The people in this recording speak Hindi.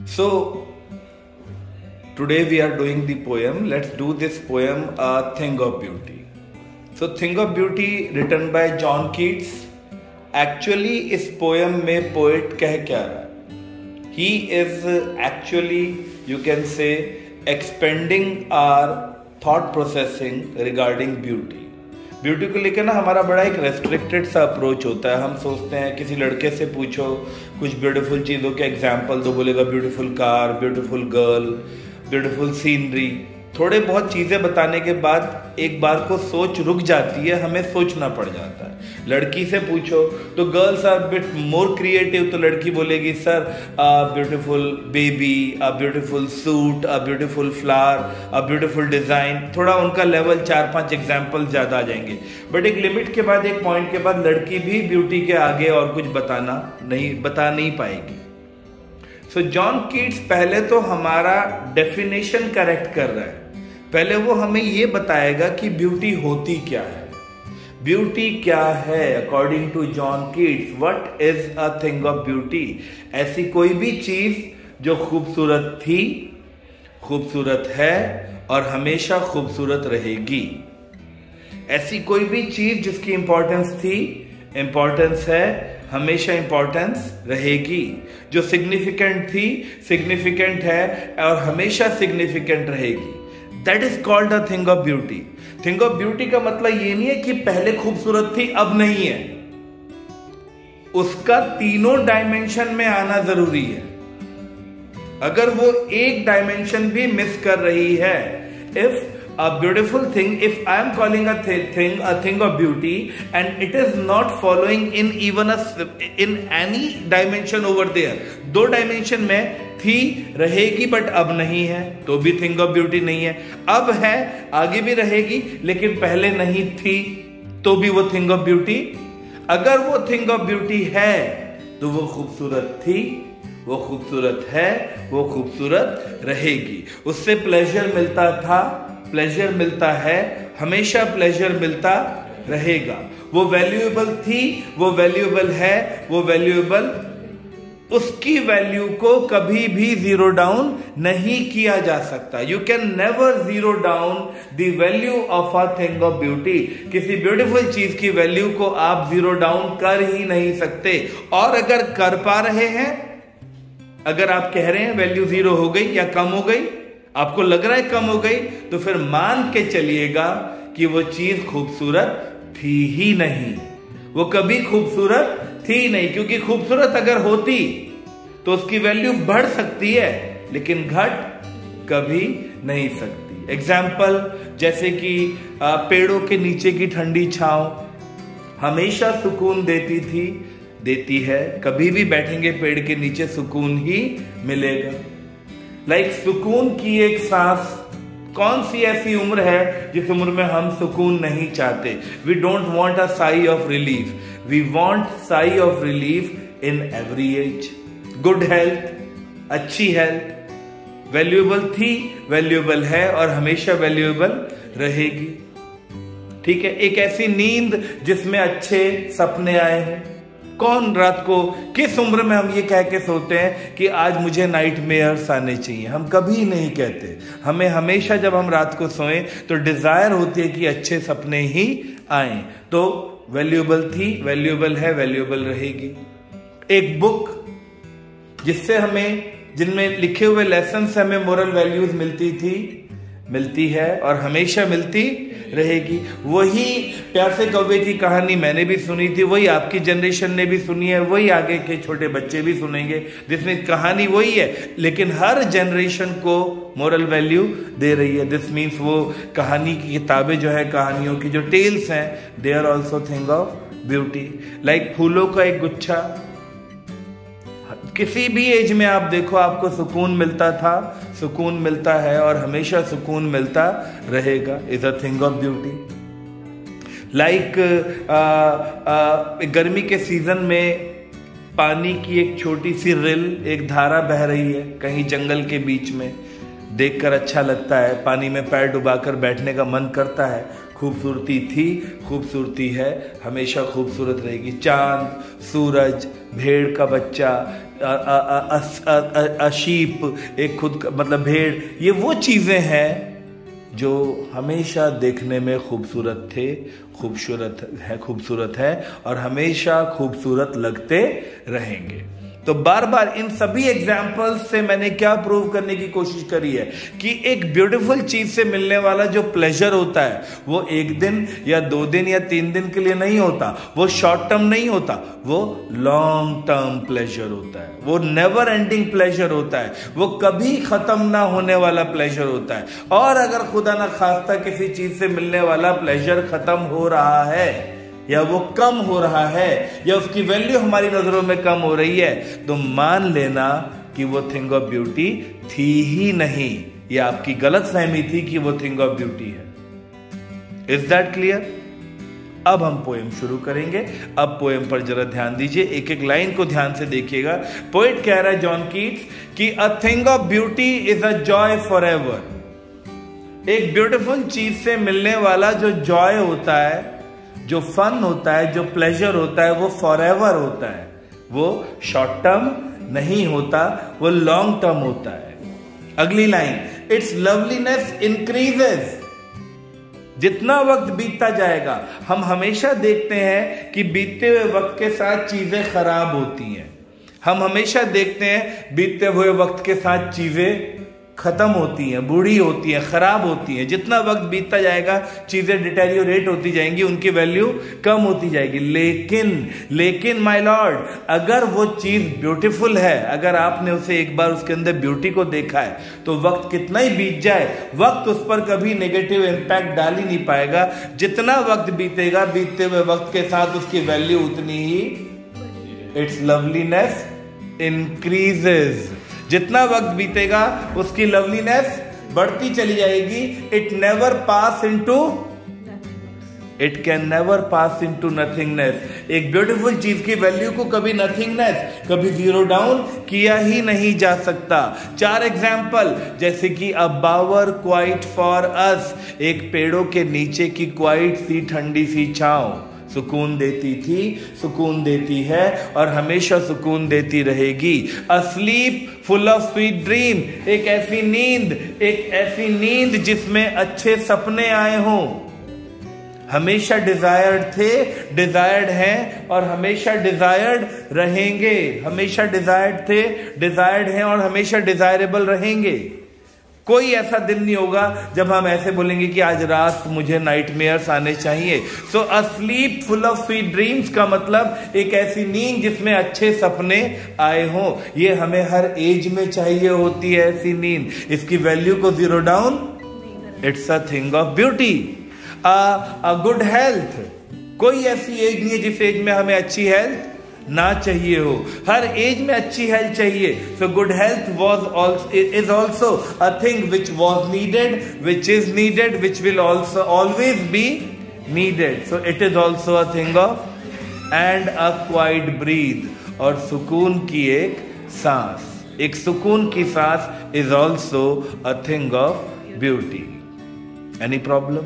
So today we are doing the poem. Let's do this poem, A Thing of Beauty. So Thing of Beauty written by John Keats. Actually इस poem में poet कह क्या रहा है? He is actually, you can say, expanding our thought processing regarding beauty. Beauty को लेकर ना हमारा बड़ा एक रेस्ट्रिक्टेड सा अप्रोच होता है. हम सोचते हैं किसी लड़के से पूछो कुछ ब्यूटीफुल चीज़ों के एग्जाम्पल दो, बोलेगा beautiful car, beautiful girl, beautiful scenery. थोड़े बहुत चीज़ें बताने के बाद एक बार को सोच रुक जाती है, हमें सोचना पड़ जाता है. लड़की से पूछो तो girls are bit more creative, तो लड़की बोलेगी sir beautiful baby, a beautiful suit, a beautiful flower, a beautiful design. थोड़ा उनका लेवल 4-5 एग्जाम्पल ज़्यादा आ जाएंगे. बट एक लिमिट के बाद, एक पॉइंट के बाद लड़की भी ब्यूटी के आगे और कुछ बता नहीं पाएगी. सो जॉन कीट्स पहले तो हमारा डेफिनेशन करेक्ट कर रहा है. पहले वो हमें ये बताएगा कि ब्यूटी होती क्या है. ब्यूटी क्या है according to John Keats? What is a thing of beauty? ऐसी कोई भी चीज जो खूबसूरत थी, खूबसूरत है और हमेशा खूबसूरत रहेगी. ऐसी कोई भी चीज जिसकी इंपॉर्टेंस थी, इंपॉर्टेंस है, हमेशा इंपॉर्टेंस रहेगी. जो सिग्निफिकेंट थी, सिग्निफिकेंट है और हमेशा सिग्निफिकेंट रहेगी. That is called a thing of beauty. Thing of beauty का मतलब ये नहीं है कि पहले खूबसूरत थी अब नहीं है. उसका तीनों डायमेंशन में आना जरूरी है. अगर वो एक डायमेंशन भी मिस कर रही है, if a beautiful thing, if I am calling a thing of beauty and it is not following in in any dimension over there, 2 dimension में थी, रहेगी बट अब नहीं है, तो भी थिंग ऑफ ब्यूटी नहीं है. अब है, आगे भी रहेगी, लेकिन पहले नहीं थी, तो भी वो थिंग ऑफ ब्यूटी. अगर वो थिंग ऑफ ब्यूटी है तो वो खूबसूरत थी, वो खूबसूरत है, वो खूबसूरत रहेगी. उससे प्लेजर मिलता था, प्लेजर मिलता है, हमेशा प्लेजर मिलता रहेगा. वो वैल्यूएबल थी, वो वैल्यूएबल है, वो वैल्यूएबल. उसकी वैल्यू को कभी भी जीरो डाउन नहीं किया जा सकता. You can never zero down the value of a thing of beauty. किसी ब्यूटीफुल चीज की वैल्यू को आप जीरो डाउन कर ही नहीं सकते. और अगर कर पा रहे हैं, अगर आप कह रहे हैं वैल्यू जीरो हो गई या कम हो गई, आपको लग रहा है कम हो गई, तो फिर मान के चलिएगा कि वो चीज खूबसूरत थी ही नहीं. वो कभी खूबसूरत थी नहीं, क्योंकि खूबसूरत अगर होती तो उसकी वैल्यू बढ़ सकती है, लेकिन घट कभी नहीं सकती. एग्जाम्पल जैसे कि पेड़ों के नीचे की ठंडी छांव हमेशा सुकून देती थी, देती है. कभी भी बैठेंगे पेड़ के नीचे सुकून ही मिलेगा. लाइक सुकून की एक सांस. कौन सी ऐसी उम्र है जिस उम्र में हम सुकून नहीं चाहते? We don't want a sigh of relief. We want sigh of relief in every age. Good health, अच्छी हेल्थ, वैल्यूएबल थी, वैल्यूएबल है और हमेशा वैल्यूएबल रहेगी. ठीक है. एक ऐसी नींद जिसमें अच्छे सपने आए हैं. कौन रात को, किस उम्र में हम ये कह के सोते हैं कि आज मुझे नाइटमेयर्स आने चाहिए? हम कभी नहीं कहते. हमें हमेशा जब हम रात को सोएं तो डिजायर होती है कि अच्छे सपने ही आए. तो वैल्यूएबल थी, वैल्यूएबल है, वैल्यूएबल रहेगी. एक बुक जिससे हमें, जिनमें लिखे हुए लेसन से हमें मोरल वैल्यूज मिलती थी, मिलती है और हमेशा मिलती रहेगी. वही प्यार से कौवे की कहानी मैंने भी सुनी थी, वही आपकी जनरेशन ने भी सुनी है, वही आगे के छोटे बच्चे भी सुनेंगे, जिसमें कहानी वही है, लेकिन हर जनरेशन को मोरल वैल्यू दे रही है. दिस मीन्स वो कहानी की किताबें जो है, कहानियों की जो टेल्स हैं, they are also thing of beauty. Like फूलों का एक गुच्छा. किसी भी एज में आप देखो, आपको सुकून मिलता था, सुकून मिलता है और हमेशा सुकून मिलता रहेगा. Is a thing of beauty. Like गर्मी के सीजन में पानी की एक छोटी सी रिल, एक धारा बह रही है कहीं जंगल के बीच में, देखकर अच्छा लगता है. पानी में पैर डुबाकर बैठने का मन करता है. खूबसूरती थी, खूबसूरती है, हमेशा खूबसूरत रहेगी। चांद, सूरज, भेड़ का बच्चा, शीप, एक खुद मतलब भेड़, ये वो चीजें हैं जो हमेशा देखने में खूबसूरत थे, खूबसूरत है और हमेशा खूबसूरत लगते रहेंगे। तो बार बार इन सभी एग्जाम्पल्स से मैंने क्या प्रूव करने की कोशिश करी है कि एक ब्यूटीफुल चीज से मिलने वाला जो प्लेजर होता है वो 1 दिन या 2 दिन या 3 दिन के लिए नहीं होता, वो शॉर्ट टर्म नहीं होता, वो लॉन्ग टर्म प्लेजर होता है, वो नेवर एंडिंग प्लेजर होता है, वो कभी खत्म ना होने वाला प्लेजर होता है। और अगर खुदा ना खास्ता किसी चीज से मिलने वाला प्लेजर खत्म हो रहा है या वो कम हो रहा है या उसकी वैल्यू हमारी नजरों में कम हो रही है, तो मान लेना कि वो थिंग ऑफ ब्यूटी थी ही नहीं, या आपकी गलत फहमी थी कि वो थिंग ऑफ ब्यूटी है। Is that clear? अब हम पोएम शुरू करेंगे। अब पोएम पर जरा ध्यान दीजिए, एक एक लाइन को ध्यान से देखिएगा। पोएट कह रहा है जॉन कीट्स कि अ thing of beauty is a joy for ever. एक ब्यूटीफुल चीज से मिलने वाला जो जॉय होता है, जो फन होता है, जो प्लेजर होता है, वो फॉरएवर होता है, वो शॉर्ट टर्म नहीं होता, वो लॉन्ग टर्म होता है। अगली लाइन, इट्स लवलीनेस इंक्रीजेस। जितना वक्त बीतता जाएगा, हम हमेशा देखते हैं कि बीतते हुए वक्त के साथ चीजें खराब होती हैं, हम हमेशा देखते हैं बीतते हुए वक्त के साथ चीजें खत्म होती हैं, बूढ़ी होती हैं, खराब होती हैं। जितना वक्त बीतता जाएगा चीजें डिटेरियोरेट होती जाएंगी, उनकी वैल्यू कम होती जाएगी। लेकिन माय लॉर्ड, अगर वो चीज ब्यूटीफुल है, अगर आपने उसे एक बार उसके अंदर ब्यूटी को देखा है, तो वक्त कितना ही बीत जाए, वक्त उस पर कभी नेगेटिव इंपैक्ट डाल ही नहीं पाएगा। जितना वक्त बीतेगा, बीतते हुए वक्त के साथ उसकी वैल्यू उतनी ही, इट्स लवलीनेस इंक्रीजेस। जितना वक्त बीतेगा उसकी लवलीनेस बढ़ती चली जाएगी। It can never pass into nothingness. एक ब्यूटीफुल चीज की वैल्यू को कभी नथिंगनेस, कभी जीरो डाउन किया ही नहीं जा सकता। 4 एग्जाम्पल, जैसे कि अ बावर क्वाइट फॉर अस, एक पेड़ों के नीचे की क्वाइट सी ठंडी सी छांव, सुकून देती थी, सुकून देती है और हमेशा सुकून देती रहेगी। A sleep full of sweet dream, एक ऐसी नींद जिसमें अच्छे सपने आए हों। हमेशा डिजायर्ड थे, डिजायर्ड हैं और हमेशा डिजायर्ड रहेंगे। हमेशा डिजायर्ड थे, डिजायर्ड हैं और हमेशा डिजायरेबल रहेंगे। कोई ऐसा दिन नहीं होगा जब हम ऐसे बोलेंगे कि आज रात मुझे नाइटमेयर्स आने चाहिए। So a sleep full of sweet dreams का मतलब एक ऐसी नींद जिसमें अच्छे सपने आए हों। ये हमें हर एज में चाहिए होती है ऐसी नींद। इसकी वैल्यू को zero down, it's a thing of beauty. A good health, कोई ऐसी एज नहीं है जिस एज में हमें अच्छी हेल्थ ना चाहिए हो। हर एज में अच्छी हेल्थ चाहिए। So good health is also a thing which was needed, which is needed, which will also always be needed. So it is also a thing of, and a quiet breath, और सुकून की एक सांस, एक सुकून की सांस is also a thing of beauty. Any problem?